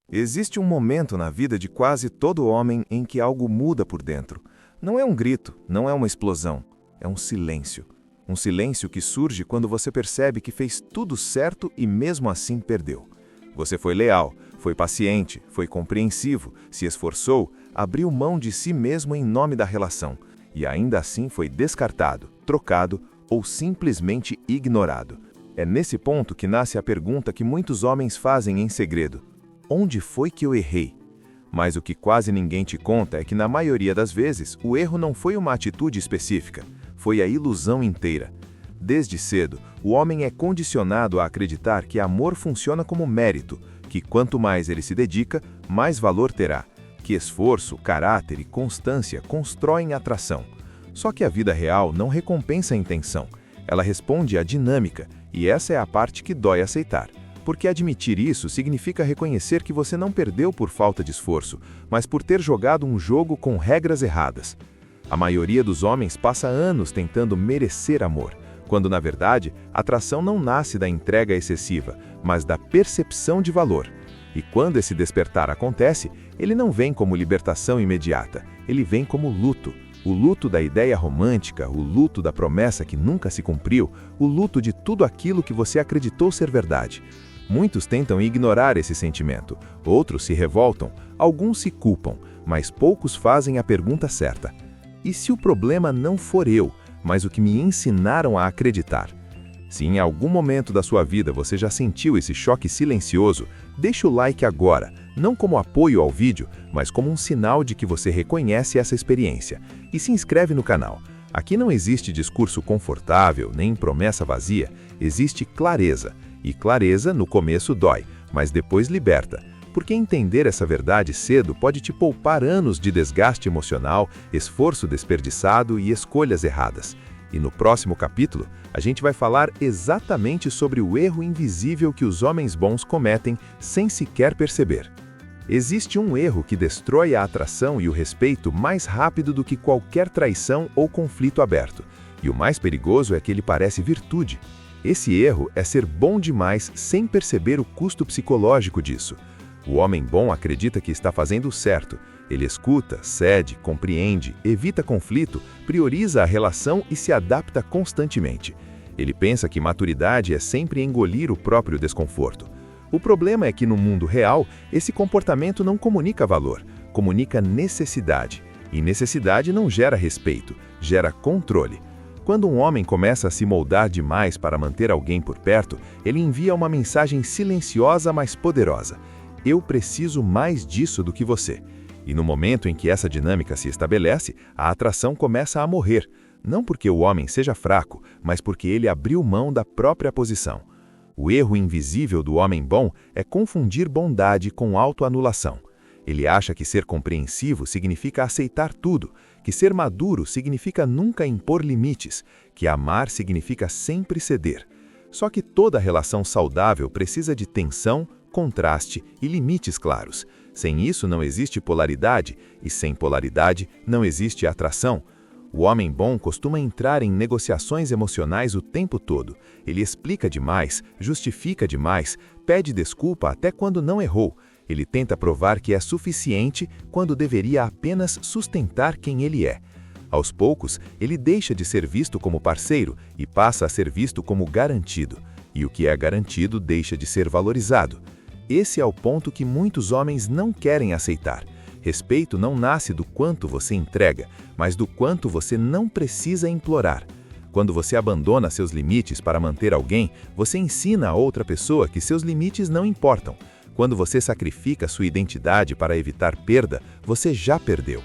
Existe um momento na vida de quase todo homem em que algo muda por dentro. Não é um grito, não é uma explosão, é um silêncio. Um silêncio que surge quando você percebe que fez tudo certo e mesmo assim perdeu. Você foi leal, foi paciente, foi compreensivo, se esforçou, abriu mão de si mesmo em nome da relação, e ainda assim foi descartado, trocado ou simplesmente ignorado. É nesse ponto que nasce a pergunta que muitos homens fazem em segredo: onde foi que eu errei? Mas o que quase ninguém te conta é que, na maioria das vezes, o erro não foi uma atitude específica, foi a ilusão inteira. Desde cedo, o homem é condicionado a acreditar que amor funciona como mérito, que quanto mais ele se dedica, mais valor terá, que esforço, caráter e constância constroem atração. Só que a vida real não recompensa a intenção, ela responde à dinâmica, e essa é a parte que dói aceitar. Porque admitir isso significa reconhecer que você não perdeu por falta de esforço, mas por ter jogado um jogo com regras erradas. A maioria dos homens passa anos tentando merecer amor, quando na verdade a atração não nasce da entrega excessiva, mas da percepção de valor. E quando esse despertar acontece, ele não vem como libertação imediata, ele vem como luto. O luto da ideia romântica, o luto da promessa que nunca se cumpriu, o luto de tudo aquilo que você acreditou ser verdade. Muitos tentam ignorar esse sentimento, outros se revoltam, alguns se culpam, mas poucos fazem a pergunta certa. E se o problema não for eu, mas o que me ensinaram a acreditar? Se em algum momento da sua vida você já sentiu esse choque silencioso, deixe o like agora, não como apoio ao vídeo, mas como um sinal de que você reconhece essa experiência. E se inscreve no canal. Aqui não existe discurso confortável, nem promessa vazia, existe clareza. E clareza no começo dói, mas depois liberta. Porque entender essa verdade cedo pode te poupar anos de desgaste emocional, esforço desperdiçado e escolhas erradas. E no próximo capítulo, a gente vai falar exatamente sobre o erro invisível que os homens bons cometem sem sequer perceber. Existe um erro que destrói a atração e o respeito mais rápido do que qualquer traição ou conflito aberto. E o mais perigoso é que ele parece virtude. Esse erro é ser bom demais sem perceber o custo psicológico disso. O homem bom acredita que está fazendo o certo. Ele escuta, cede, compreende, evita conflito, prioriza a relação e se adapta constantemente. Ele pensa que maturidade é sempre engolir o próprio desconforto. O problema é que no mundo real, esse comportamento não comunica valor, comunica necessidade. E necessidade não gera respeito, gera controle. Quando um homem começa a se moldar demais para manter alguém por perto, ele envia uma mensagem silenciosa, mas poderosa: eu preciso mais disso do que você. E no momento em que essa dinâmica se estabelece, a atração começa a morrer, não porque o homem seja fraco, mas porque ele abriu mão da própria posição. O erro invisível do homem bom é confundir bondade com autoanulação. Ele acha que ser compreensivo significa aceitar tudo, que ser maduro significa nunca impor limites, que amar significa sempre ceder. Só que toda relação saudável precisa de tensão, contraste e limites claros. Sem isso não existe polaridade, e sem polaridade não existe atração. O homem bom costuma entrar em negociações emocionais o tempo todo. Ele explica demais, justifica demais, pede desculpa até quando não errou. Ele tenta provar que é suficiente quando deveria apenas sustentar quem ele é. Aos poucos, ele deixa de ser visto como parceiro e passa a ser visto como garantido. E o que é garantido deixa de ser valorizado. Esse é o ponto que muitos homens não querem aceitar. Respeito não nasce do quanto você entrega, mas do quanto você não precisa implorar. Quando você abandona seus limites para manter alguém, você ensina a outra pessoa que seus limites não importam. Quando você sacrifica sua identidade para evitar perda, você já perdeu.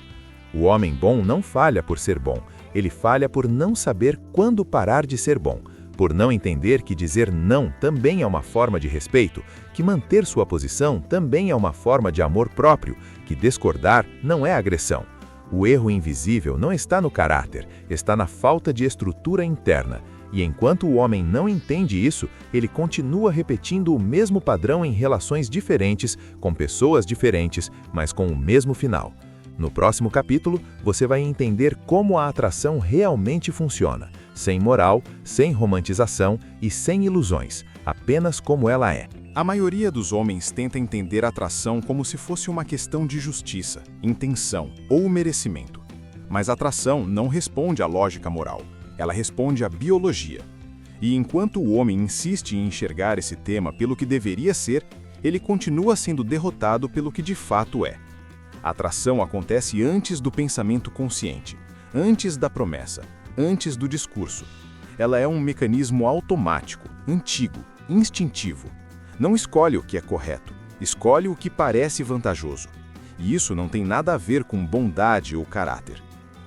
O homem bom não falha por ser bom, ele falha por não saber quando parar de ser bom, por não entender que dizer não também é uma forma de respeito, que manter sua posição também é uma forma de amor próprio, que discordar não é agressão. O erro invisível não está no caráter, está na falta de estrutura interna. E enquanto o homem não entende isso, ele continua repetindo o mesmo padrão em relações diferentes, com pessoas diferentes, mas com o mesmo final. No próximo capítulo, você vai entender como a atração realmente funciona, sem moral, sem romantização e sem ilusões. apenas como ela é. A maioria dos homens tenta entender a atração como se fosse uma questão de justiça, intenção ou merecimento. Mas a atração não responde à lógica moral, ela responde à biologia. E enquanto o homem insiste em enxergar esse tema pelo que deveria ser, ele continua sendo derrotado pelo que de fato é. A atração acontece antes do pensamento consciente, antes da promessa, antes do discurso. Ela é um mecanismo automático, antigo, instintivo. Não escolhe o que é correto, escolhe o que parece vantajoso. E isso não tem nada a ver com bondade ou caráter.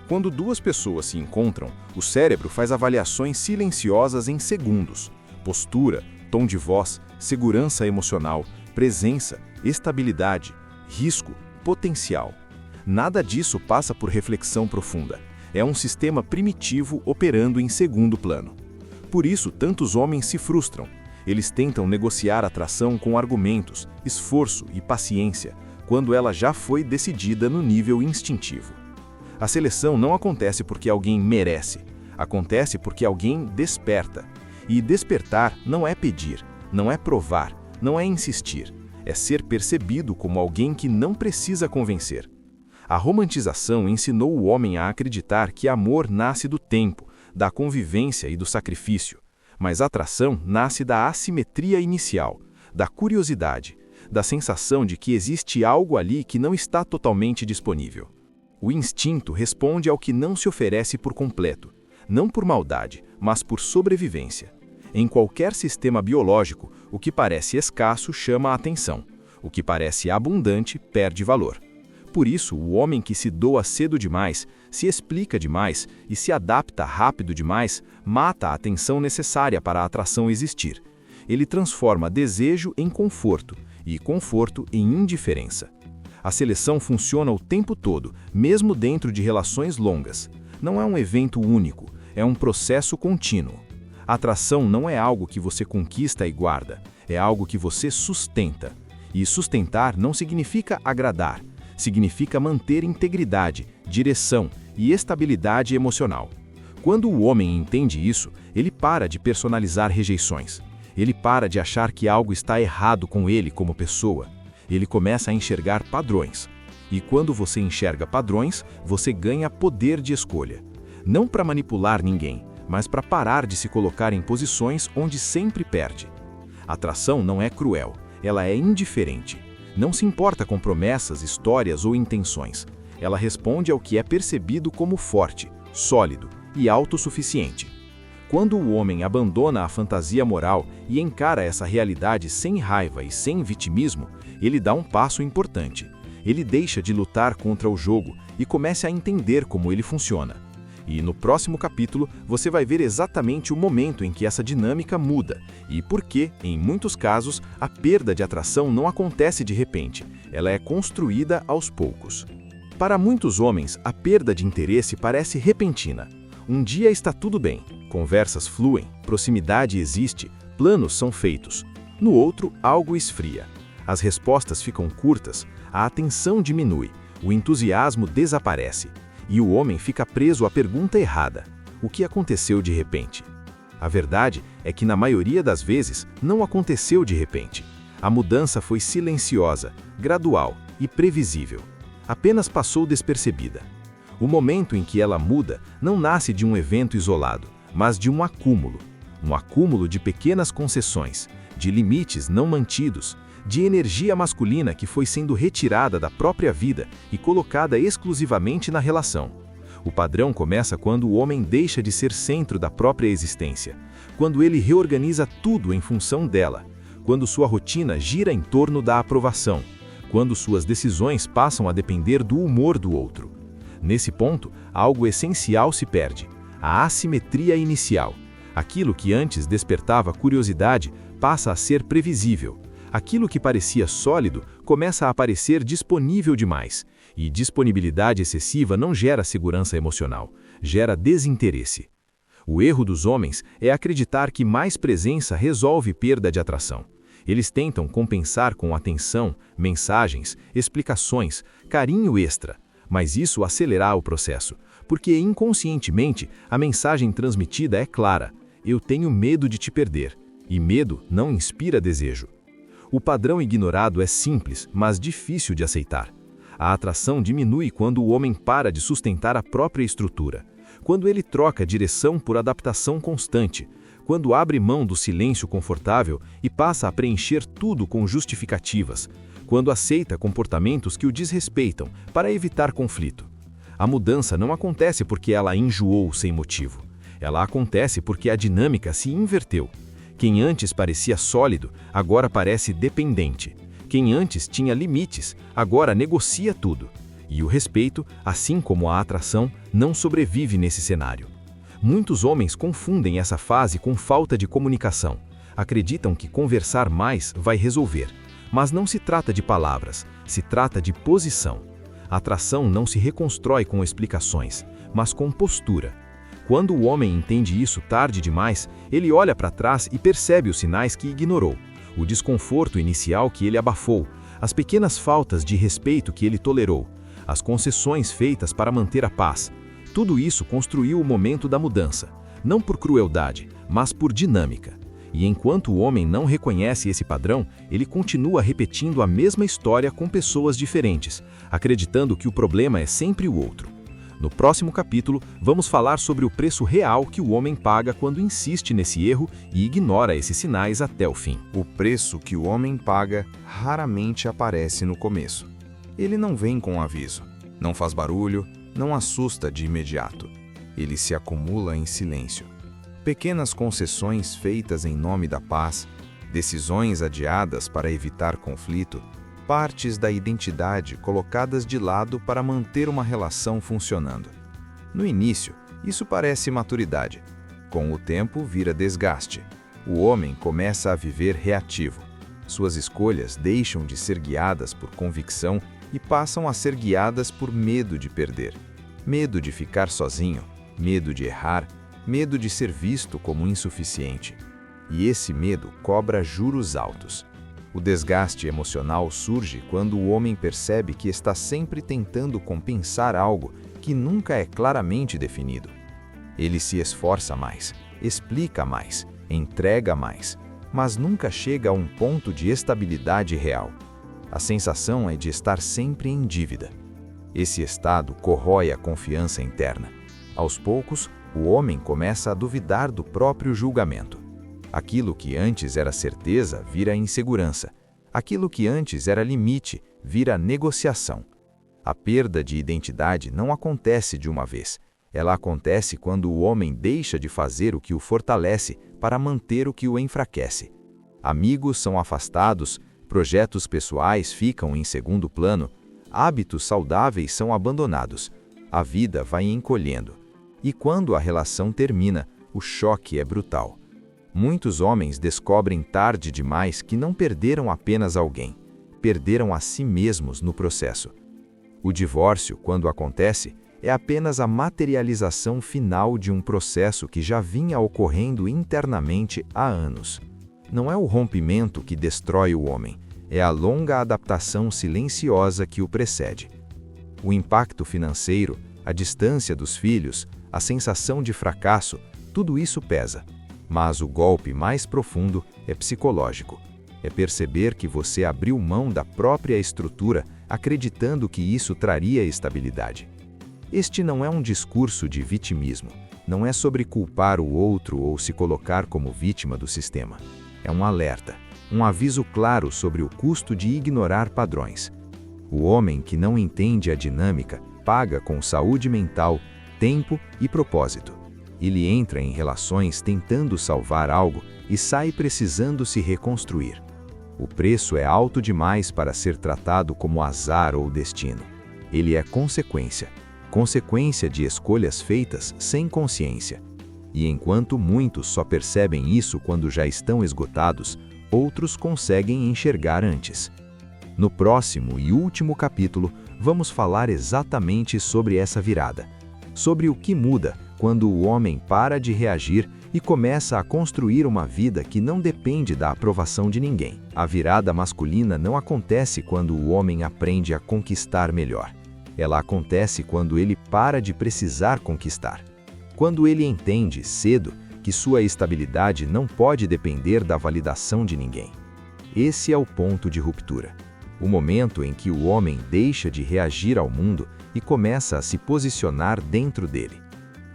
Quando duas pessoas se encontram, o cérebro faz avaliações silenciosas em segundos. Postura, tom de voz, segurança emocional, presença, estabilidade, risco, potencial. Nada disso passa por reflexão profunda. É um sistema primitivo operando em segundo plano. Por isso, tantos homens se frustram. Eles tentam negociar atração com argumentos, esforço e paciência, quando ela já foi decidida no nível instintivo. A seleção não acontece porque alguém merece, acontece porque alguém desperta. E despertar não é pedir, não é provar, não é insistir, é ser percebido como alguém que não precisa convencer. A romantização ensinou o homem a acreditar que amor nasce do tempo, da convivência e do sacrifício. Mas a atração nasce da assimetria inicial, da curiosidade, da sensação de que existe algo ali que não está totalmente disponível. O instinto responde ao que não se oferece por completo, não por maldade, mas por sobrevivência. Em qualquer sistema biológico, o que parece escasso chama a atenção, o que parece abundante perde valor. Por isso, o homem que se doa cedo demais, se explica demais e se adapta rápido demais, mata a atenção necessária para a atração existir. Ele transforma desejo em conforto e conforto em indiferença. A seleção funciona o tempo todo, mesmo dentro de relações longas. Não é um evento único, é um processo contínuo. A atração não é algo que você conquista e guarda, é algo que você sustenta. E sustentar não significa agradar, significa manter integridade, direção e estabilidade emocional. Quando o homem entende isso, ele para de personalizar rejeições. Ele para de achar que algo está errado com ele como pessoa. Ele começa a enxergar padrões. E quando você enxerga padrões, você ganha poder de escolha. Não para manipular ninguém, mas para parar de se colocar em posições onde sempre perde. A atração não é cruel, ela é indiferente. Não se importa com promessas, histórias ou intenções. Ela responde ao que é percebido como forte, sólido e autossuficiente. Quando o homem abandona a fantasia moral e encara essa realidade sem raiva e sem vitimismo, ele dá um passo importante. Ele deixa de lutar contra o jogo e começa a entender como ele funciona. E no próximo capítulo, você vai ver exatamente o momento em que essa dinâmica muda e por que, em muitos casos, a perda de atração não acontece de repente, ela é construída aos poucos. Para muitos homens, a perda de interesse parece repentina. Um dia está tudo bem, conversas fluem, proximidade existe, planos são feitos. No outro, algo esfria. As respostas ficam curtas, a atenção diminui, o entusiasmo desaparece. E o homem fica preso à pergunta errada: o que aconteceu de repente? A verdade é que na maioria das vezes não aconteceu de repente. A mudança foi silenciosa, gradual e previsível. Apenas passou despercebida. O momento em que ela muda não nasce de um evento isolado, mas de um acúmulo de pequenas concessões, de limites não mantidos, de energia masculina que foi sendo retirada da própria vida e colocada exclusivamente na relação. O padrão começa quando o homem deixa de ser centro da própria existência, quando ele reorganiza tudo em função dela, quando sua rotina gira em torno da aprovação, quando suas decisões passam a depender do humor do outro. Nesse ponto, algo essencial se perde: a assimetria inicial. Aquilo que antes despertava curiosidade passa a ser previsível. Aquilo que parecia sólido começa a parecer disponível demais, e disponibilidade excessiva não gera segurança emocional, gera desinteresse. O erro dos homens é acreditar que mais presença resolve perda de atração. Eles tentam compensar com atenção, mensagens, explicações, carinho extra, mas isso acelerará o processo, porque inconscientemente a mensagem transmitida é clara: eu tenho medo de te perder. e medo não inspira desejo. O padrão ignorado é simples, mas difícil de aceitar. A atração diminui quando o homem para de sustentar a própria estrutura, quando ele troca direção por adaptação constante, quando abre mão do silêncio confortável e passa a preencher tudo com justificativas, quando aceita comportamentos que o desrespeitam para evitar conflito. A mudança não acontece porque ela enjoou sem motivo. Ela acontece porque a dinâmica se inverteu. Quem antes parecia sólido, agora parece dependente. Quem antes tinha limites, agora negocia tudo. E o respeito, assim como a atração, não sobrevive nesse cenário. Muitos homens confundem essa fase com falta de comunicação. Acreditam que conversar mais vai resolver. Mas não se trata de palavras, se trata de posição. A atração não se reconstrói com explicações, mas com postura. Quando o homem entende isso tarde demais, ele olha para trás e percebe os sinais que ignorou, o desconforto inicial que ele abafou, as pequenas faltas de respeito que ele tolerou, as concessões feitas para manter a paz. Tudo isso construiu o momento da mudança, não por crueldade, mas por dinâmica. E enquanto o homem não reconhece esse padrão, ele continua repetindo a mesma história com pessoas diferentes, acreditando que o problema é sempre o outro. No próximo capítulo, vamos falar sobre o preço real que o homem paga quando insiste nesse erro e ignora esses sinais até o fim. O preço que o homem paga raramente aparece no começo. Ele não vem com aviso, não faz barulho, não assusta de imediato. Ele se acumula em silêncio. Pequenas concessões feitas em nome da paz, decisões adiadas para evitar conflito, partes da identidade colocadas de lado para manter uma relação funcionando. No início, isso parece maturidade. Com o tempo, vira desgaste. O homem começa a viver reativo. Suas escolhas deixam de ser guiadas por convicção e passam a ser guiadas por medo de perder. Medo de ficar sozinho, medo de errar, medo de ser visto como insuficiente. E esse medo cobra juros altos. O desgaste emocional surge quando o homem percebe que está sempre tentando compensar algo que nunca é claramente definido. Ele se esforça mais, explica mais, entrega mais, mas nunca chega a um ponto de estabilidade real. A sensação é de estar sempre em dívida. Esse estado corrói a confiança interna. Aos poucos, o homem começa a duvidar do próprio julgamento. Aquilo que antes era certeza vira insegurança. Aquilo que antes era limite vira negociação. A perda de identidade não acontece de uma vez. Ela acontece quando o homem deixa de fazer o que o fortalece para manter o que o enfraquece. Amigos são afastados, projetos pessoais ficam em segundo plano, hábitos saudáveis são abandonados. A vida vai encolhendo. E quando a relação termina, o choque é brutal. Muitos homens descobrem tarde demais que não perderam apenas alguém, perderam a si mesmos no processo. O divórcio, quando acontece, é apenas a materialização final de um processo que já vinha ocorrendo internamente há anos. Não é o rompimento que destrói o homem, é a longa adaptação silenciosa que o precede. O impacto financeiro, a distância dos filhos, a sensação de fracasso, tudo isso pesa. Mas o golpe mais profundo é psicológico. É perceber que você abriu mão da própria estrutura, acreditando que isso traria estabilidade. Este não é um discurso de vitimismo. Não é sobre culpar o outro ou se colocar como vítima do sistema. É um alerta, um aviso claro sobre o custo de ignorar padrões. O homem que não entende a dinâmica paga com saúde mental, tempo e propósito. Ele entra em relações tentando salvar algo e sai precisando se reconstruir. O preço é alto demais para ser tratado como azar ou destino. Ele é consequência de escolhas feitas sem consciência. E enquanto muitos só percebem isso quando já estão esgotados, outros conseguem enxergar antes. No próximo e último capítulo, vamos falar exatamente sobre essa virada, sobre o que muda quando o homem para de reagir e começa a construir uma vida que não depende da aprovação de ninguém. A virada masculina não acontece quando o homem aprende a conquistar melhor. Ela acontece quando ele para de precisar conquistar. Quando ele entende, cedo, que sua estabilidade não pode depender da validação de ninguém. Esse é o ponto de ruptura. O momento em que o homem deixa de reagir ao mundo e começa a se posicionar dentro dele.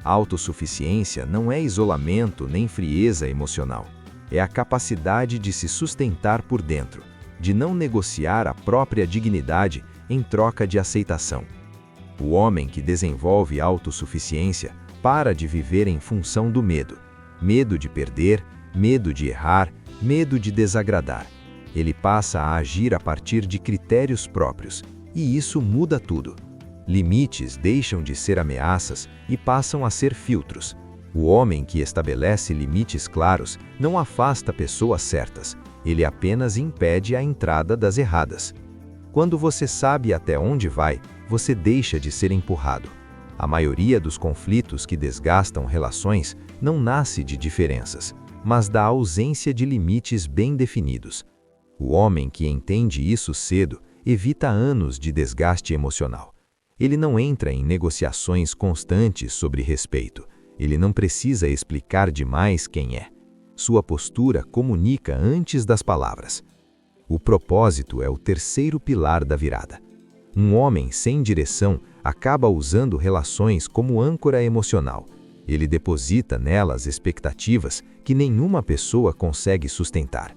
Autossuficiência não é isolamento nem frieza emocional. É a capacidade de se sustentar por dentro, de não negociar a própria dignidade em troca de aceitação. O homem que desenvolve autossuficiência para de viver em função do medo. Medo de perder, medo de errar, medo de desagradar. Ele passa a agir a partir de critérios próprios, e isso muda tudo. Limites deixam de ser ameaças e passam a ser filtros. O homem que estabelece limites claros não afasta pessoas certas, ele apenas impede a entrada das erradas. Quando você sabe até onde vai, você deixa de ser empurrado. A maioria dos conflitos que desgastam relações não nasce de diferenças, mas da ausência de limites bem definidos. O homem que entende isso cedo evita anos de desgaste emocional. Ele não entra em negociações constantes sobre respeito. Ele não precisa explicar demais quem é. Sua postura comunica antes das palavras. O propósito é o terceiro pilar da virada. Um homem sem direção acaba usando relações como âncora emocional. Ele deposita nelas expectativas que nenhuma pessoa consegue sustentar.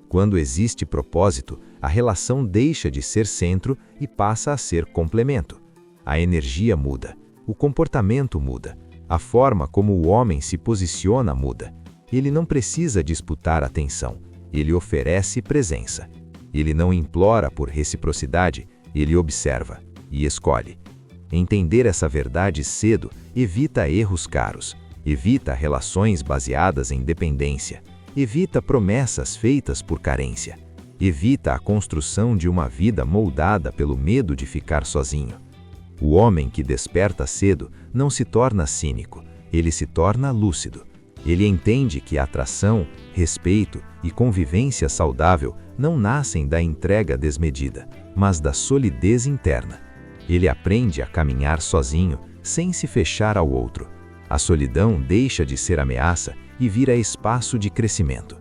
Quando existe propósito, a relação deixa de ser centro e passa a ser complemento. A energia muda, o comportamento muda, a forma como o homem se posiciona muda. Ele não precisa disputar atenção, ele oferece presença. Ele não implora por reciprocidade, ele observa e escolhe. Entender essa verdade cedo evita erros caros, evita relações baseadas em dependência, evita promessas feitas por carência, evita a construção de uma vida moldada pelo medo de ficar sozinho. O homem que desperta cedo não se torna cínico, ele se torna lúcido. Ele entende que atração, respeito e convivência saudável não nascem da entrega desmedida, mas da solidez interna. Ele aprende a caminhar sozinho, sem se fechar ao outro. A solidão deixa de ser ameaça e vira espaço de crescimento.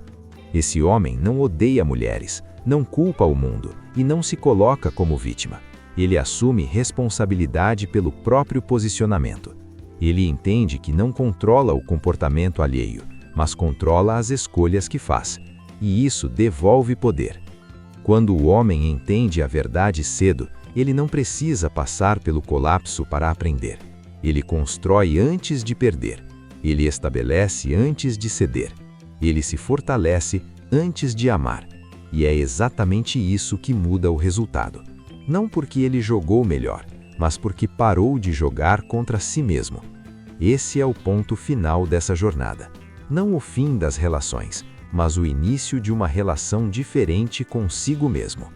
Esse homem não odeia mulheres, não culpa o mundo e não se coloca como vítima. Ele assume responsabilidade pelo próprio posicionamento. Ele entende que não controla o comportamento alheio, mas controla as escolhas que faz. E isso devolve poder. Quando o homem entende a verdade cedo, ele não precisa passar pelo colapso para aprender. Ele constrói antes de perder. Ele estabelece antes de ceder. Ele se fortalece antes de amar. E é exatamente isso que muda o resultado. Não porque ele jogou melhor, mas porque parou de jogar contra si mesmo. Esse é o ponto final dessa jornada. Não o fim das relações, mas o início de uma relação diferente consigo mesmo.